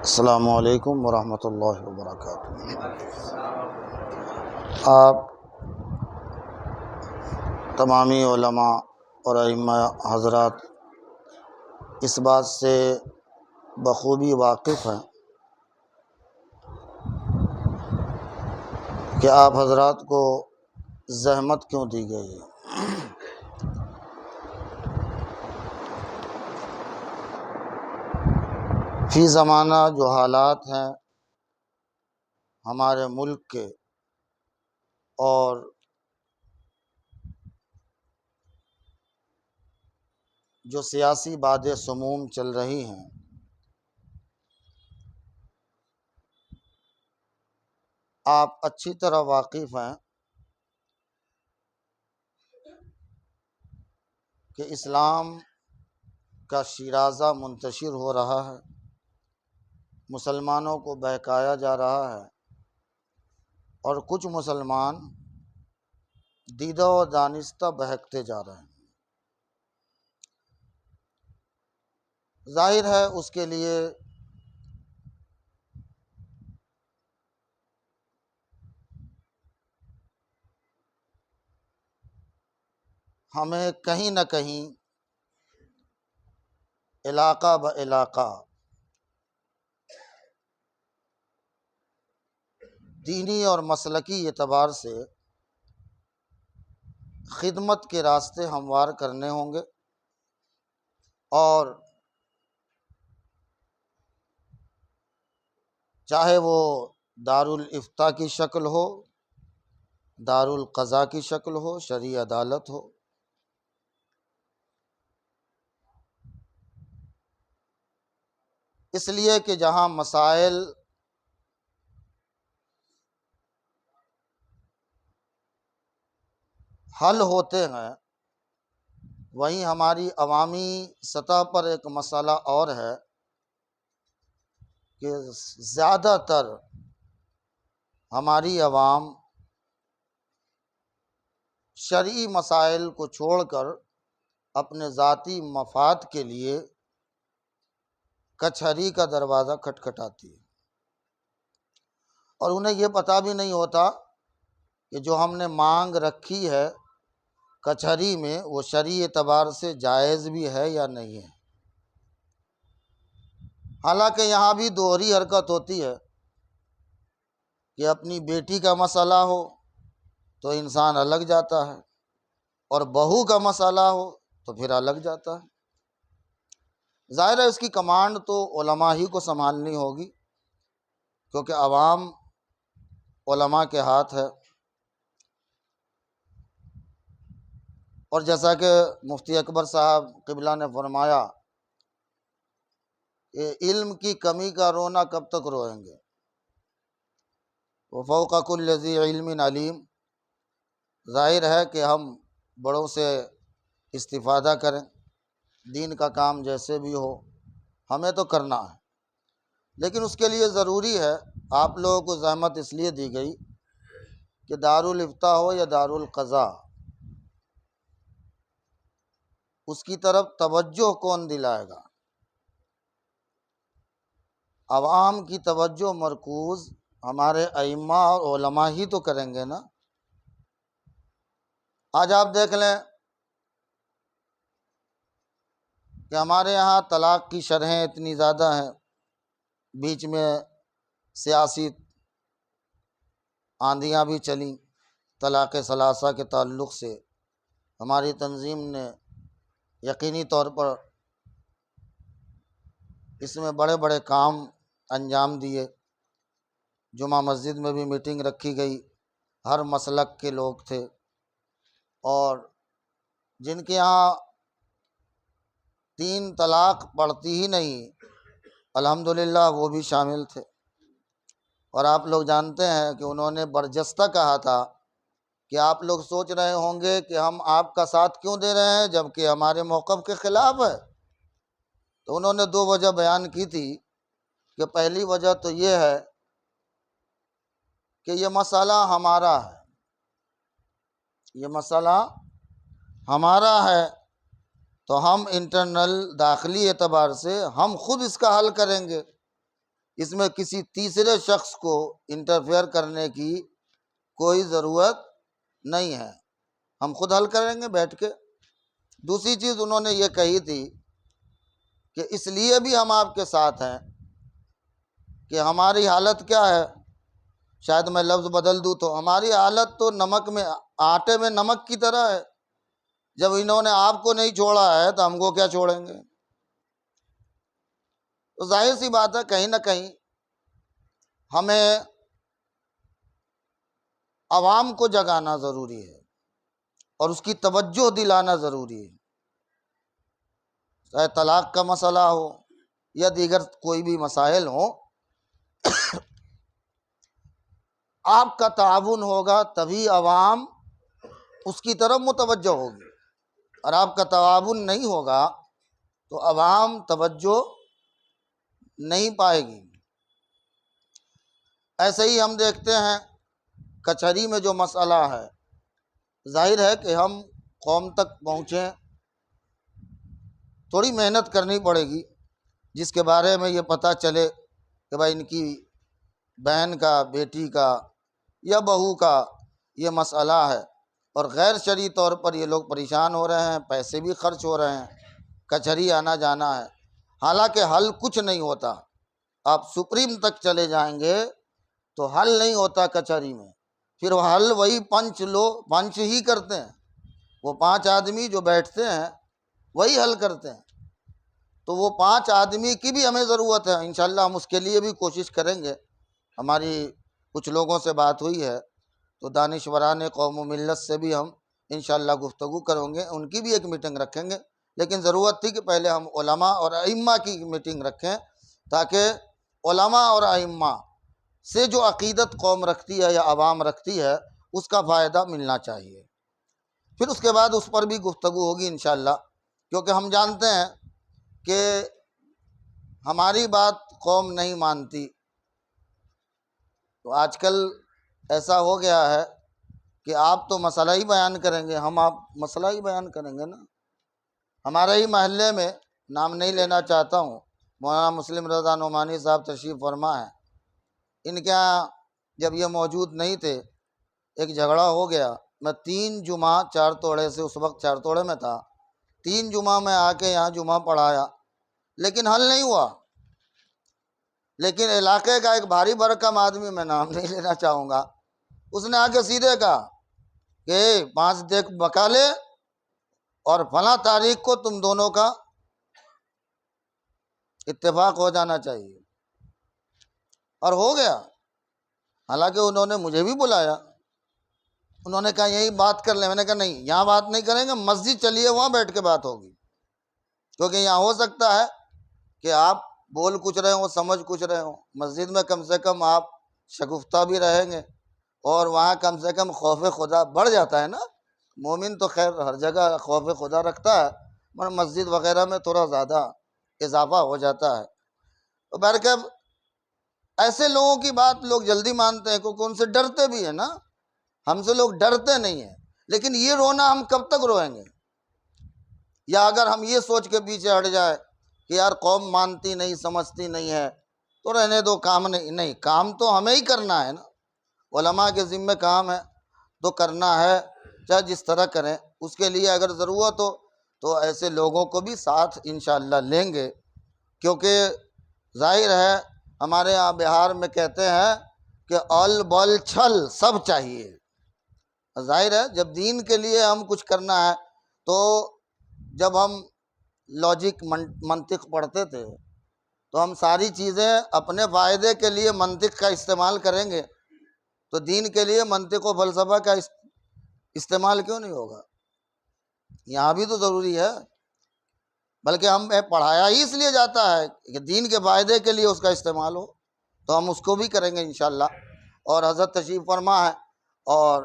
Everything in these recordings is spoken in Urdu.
السلام علیکم ورحمۃ اللہ وبرکاتہ۔ آپ تمامی علماء اور ائمہ حضرات اس بات سے بخوبی واقف ہیں کہ آپ حضرات کو زحمت کیوں دی گئی ہے۔ فی زمانہ جو حالات ہیں ہمارے ملک کے اور جو سیاسی باد سموم چل رہی ہیں، آپ اچھی طرح واقف ہیں کہ اسلام کا شیرازہ منتشر ہو رہا ہے، مسلمانوں کو بہکایا جا رہا ہے، اور کچھ مسلمان دیدہ و دانستہ بہکتے جا رہے ہیں۔ ظاہر ہے اس کے لیے ہمیں کہیں نہ کہیں علاقہ بہ علاقہ دینی اور مسلکی اعتبار سے خدمت کے راستے ہموار کرنے ہوں گے، اور چاہے وہ دارالافتاء کی شکل ہو، دارالقضاء کی شکل ہو، شرعی عدالت ہو، اس لیے کہ جہاں مسائل حل ہوتے ہیں وہیں ہماری عوامی سطح پر ایک مسئلہ اور ہے کہ زیادہ تر ہماری عوام شرعی مسائل کو چھوڑ کر اپنے ذاتی مفاد کے لیے کچہری کا دروازہ کھٹکھٹاتی ہے، اور انہیں یہ پتہ بھی نہیں ہوتا کہ جو ہم نے مانگ رکھی ہے کچہری میں وہ شرعی اعتبار سے جائز بھی ہے یا نہیں ہے۔ حالانکہ یہاں بھی دوہری حرکت ہوتی ہے کہ اپنی بیٹی کا مسئلہ ہو تو انسان الگ جاتا ہے، اور بہو کا مسئلہ ہو تو پھر الگ جاتا ہے۔ ظاہر ہے اس کی کمانڈ تو علماء ہی کو سنبھالنی ہوگی، کیونکہ عوام علماء کے ہاتھ ہے، اور جیسا کہ مفتی اکبر صاحب قبلہ نے فرمایا کہ علم کی کمی کا رونا کب تک روئیں گے، وفوق کل ذی علم علیم۔ ظاہر ہے کہ ہم بڑوں سے استفادہ کریں، دین کا کام جیسے بھی ہو ہمیں تو کرنا ہے، لیکن اس کے لیے ضروری ہے، آپ لوگوں کو زحمت اس لیے دی گئی کہ دارالافتاء ہو یا دارالقضاء، اس کی طرف توجہ کون دلائے گا؟ عوام کی توجہ مرکوز ہمارے ائمہ اور علماء ہی تو کریں گے نا۔ آج آپ دیکھ لیں کہ ہمارے ہاں طلاق کی شرحیں اتنی زیادہ ہیں، بیچ میں سیاسی آندیاں بھی چلیں طلاق ثلاثہ کے تعلق سے، ہماری تنظیم نے یقینی طور پر اس میں بڑے بڑے کام انجام دیے۔ جمعہ مسجد میں بھی میٹنگ رکھی گئی، ہر مسلک کے لوگ تھے، اور جن کے یہاں 3 طلاق پڑتی ہی نہیں الحمدللہ وہ بھی شامل تھے، اور آپ لوگ جانتے ہیں کہ انہوں نے برجستہ کہا تھا کہ آپ لوگ سوچ رہے ہوں گے کہ ہم آپ کا ساتھ کیوں دے رہے ہیں جبکہ ہمارے موقف کے خلاف ہے۔ تو انہوں نے 2 وجہ بیان کی تھی کہ پہلی وجہ تو یہ ہے کہ یہ مسئلہ ہمارا ہے، یہ مسئلہ ہمارا ہے، تو ہم انٹرنل داخلی اعتبار سے ہم خود اس کا حل کریں گے، اس میں کسی تیسرے شخص کو انٹرفیئر کرنے کی کوئی ضرورت نہیں ہے، ہم خود حل کریں گے بیٹھ کے۔ دوسری چیز انہوں نے یہ کہی تھی کہ اس لیے بھی ہم آپ کے ساتھ ہیں کہ ہماری حالت کیا ہے، شاید میں لفظ بدل دوں تو ہماری حالت تو نمک میں، آٹے میں نمک کی طرح ہے۔ جب انہوں نے آپ کو نہیں چھوڑا ہے تو ہم کو کیا چھوڑیں گے؟ تو ظاہر سی بات ہے کہیں نہ کہیں ہمیں عوام کو جگانا ضروری ہے اور اس کی توجہ دلانا ضروری ہے، چاہے طلاق کا مسئلہ ہو یا دیگر کوئی بھی مسائل ہوں۔ آپ کا تعاون ہوگا تبھی عوام اس کی طرف متوجہ ہوگی، اور آپ کا تعاون نہیں ہوگا تو عوام توجہ نہیں پائے گی۔ ایسے ہی ہم دیکھتے ہیں کچہری میں جو مسئلہ ہے، ظاہر ہے کہ ہم قوم تک پہنچیں، تھوڑی محنت کرنی پڑے گی، جس کے بارے میں یہ پتہ چلے کہ بھائی ان کی بہن کا، بیٹی کا یا بہو کا یہ مسئلہ ہے، اور غیر شرعی طور پر یہ لوگ پریشان ہو رہے ہیں، پیسے بھی خرچ ہو رہے ہیں، کچہری آنا جانا ہے، حالانکہ حل کچھ نہیں ہوتا۔ آپ سپریم تک چلے جائیں گے تو حل نہیں ہوتا کچہری میں، پھر وہ حل وہی پنچ ہی کرتے ہیں، وہ 5 آدمی جو بیٹھتے ہیں وہی حل کرتے ہیں۔ تو وہ 5 آدمی کی بھی ہمیں ضرورت ہے، انشاءاللہ ہم اس کے لیے بھی کوشش کریں گے۔ ہماری کچھ لوگوں سے بات ہوئی ہے تو دانشوران قوم و ملت سے بھی ہم انشاءاللہ گفتگو کریں گے، ان کی بھی ایک میٹنگ رکھیں گے، لیکن ضرورت تھی کہ پہلے ہم علماء اور ائمہ کی میٹنگ رکھیں، تاکہ علماء اور ائمہ سے جو عقیدت قوم رکھتی ہے یا عوام رکھتی ہے اس کا فائدہ ملنا چاہیے۔ پھر اس کے بعد اس پر بھی گفتگو ہوگی انشاءاللہ، کیونکہ ہم جانتے ہیں کہ ہماری بات قوم نہیں مانتی۔ تو آج کل ایسا ہو گیا ہے کہ آپ تو مسئلہ ہی بیان کریں گے، آپ مسئلہ ہی بیان کریں گے نا۔ ہمارے ہی محلے میں، نام نہیں لینا چاہتا ہوں، مولانا مسلم رضا نعمانی صاحب تشریف فرما ہیں، ان کے یہاں جب یہ موجود نہیں تھے ایک جھگڑا ہو گیا۔ میں 3 جمعہ 4 توڑے سے، اس وقت 4 توڑے میں تھا، 3 جمعہ میں آ کے یہاں جمعہ پڑھایا، لیکن حل نہیں ہوا۔ لیکن علاقے کا ایک بھاری بھرکم آدمی، میں نام نہیں لینا چاہوں گا، اس نے آ کے سیدھے کہا کہ 5 دیکھ بکا لے اور فلاں تاریخ کو تم دونوں کا اتفاق ہو جانا چاہیے، اور ہو گیا۔ حالانکہ انہوں نے مجھے بھی بلایا، انہوں نے کہا یہی بات کر لیں، میں نے کہا نہیں، یہاں بات نہیں کریں گے، مسجد چلیے، وہاں بیٹھ کے بات ہوگی، کیونکہ یہاں ہو سکتا ہے کہ آپ بول کچھ رہے ہوں، سمجھ کچھ رہے ہوں، مسجد میں کم سے کم آپ شگفتہ بھی رہیں گے، اور وہاں کم سے کم خوف خدا بڑھ جاتا ہے نا۔ مومن تو خیر ہر جگہ خوف خدا رکھتا ہے، مگر مسجد وغیرہ میں تھوڑا زیادہ اضافہ ہو جاتا ہے۔ تو بہرکیف ایسے لوگوں کی بات لوگ جلدی مانتے ہیں، کیونکہ ان سے ڈرتے بھی ہیں نا، ہم سے لوگ ڈرتے نہیں ہیں۔ لیکن یہ رونا ہم کب تک روئیں گے؟ یا اگر ہم یہ سوچ کے پیچھے ہٹ جائے کہ یار قوم مانتی نہیں، سمجھتی نہیں ہے تو رہنے دو، کام نہیں، کام تو ہمیں ہی کرنا ہے نا، علماء کے ذمہ کام ہے تو کرنا ہے، چاہے جس طرح کریں۔ اس کے لیے اگر ضرورت ہو تو ایسے لوگوں کو بھی ساتھ انشاءاللہ لیں گے، کیونکہ ظاہر ہے ہمارے یہاں بہار میں کہتے ہیں کہ اول بول چھل سب چاہیے۔ ظاہر ہے جب دین کے لیے ہم کچھ کرنا ہے تو جب ہم لاجک منطق پڑھتے تھے تو ہم ساری چیزیں اپنے فائدے کے لیے منطق کا استعمال کریں گے، تو دین کے لیے منطق و فلسفہ کا استعمال کیوں نہیں ہوگا؟ یہاں بھی تو ضروری ہے، بلکہ ہم پڑھایا ہی اس لیے جاتا ہے کہ دین کے فائدے کے لیے اس کا استعمال ہو، تو ہم اس کو بھی کریں گے انشاءاللہ۔ اور حضرت تشریف فرما ہے اور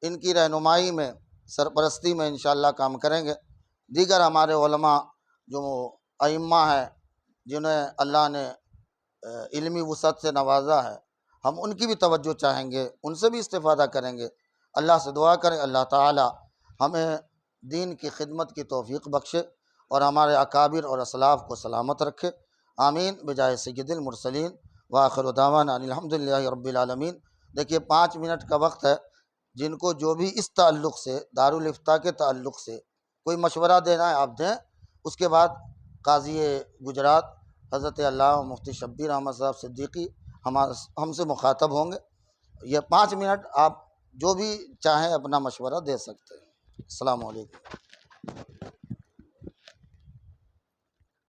ان کی رہنمائی میں، سرپرستی میں انشاءاللہ کام کریں گے۔ دیگر ہمارے علماء جو ائمہ ہیں، جنہیں اللہ نے علمی وسعت سے نوازا ہے، ہم ان کی بھی توجہ چاہیں گے، ان سے بھی استفادہ کریں گے۔ اللہ سے دعا کریں اللہ تعالی ہمیں دین کی خدمت کی توفیق بخشے اور ہمارے اکابر اور اسلاف کو سلامت رکھے، آمین بجائے سید المرسلین وآخر دعوانا ان الحمد للہ رب العالمین۔ دیکھیے 5 منٹ کا وقت ہے، جن کو جو بھی اس تعلق سے دارالافتاء کے تعلق سے کوئی مشورہ دینا ہے آپ دیں، اس کے بعد قاضی گجرات حضرت علامہ مفتی شبیر احمد صاحب صدیقی ہم سے مخاطب ہوں گے۔ یہ 5 منٹ آپ جو بھی چاہیں اپنا مشورہ دے سکتے ہیں۔ السلام علیکم۔